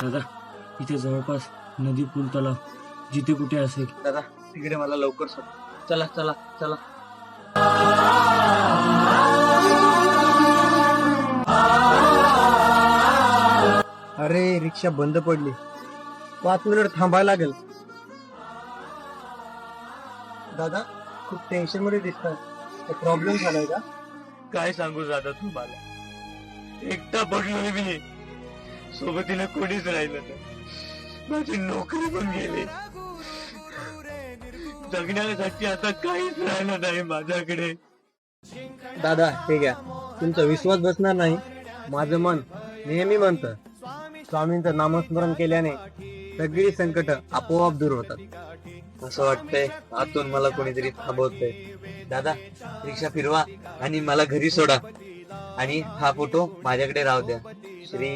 दादा इथे जवळपास नदी पूल तलाव जिथे कुठे असेल दादा तिकडे मला लवकर सोड. चला चला चला. अरे रिक्षा बंद पडली, 5 मिनिट थांबायला लागेल. दादा खूप टेन्शन मध्ये दिसतात. प्रॉब्लेम झालाय का? काय सांगू दादा तुम्हाला, एकटा पडलोय मी, सोबतीला कोणीच राहिलं नाही. माझी नोकरी पण गेली, जगण्यासाठी आता काहीच राहिलं नाही माझ्याकडे. दादा हे घ्या, तुमचा विश्वास बसणार नाही. माझं मन नेहमी म्हणतं स्वामींचं नामस्मरण केल्याने सगळी संकट आपोआप दूर होतात. असं वाटतंय आतून मला कोणीतरी थांबवतंय. दादा रिक्षा फिरवा आणि मला घरी सोडा, आणि हा फोटो माझ्याकडे राहू द्या. श्री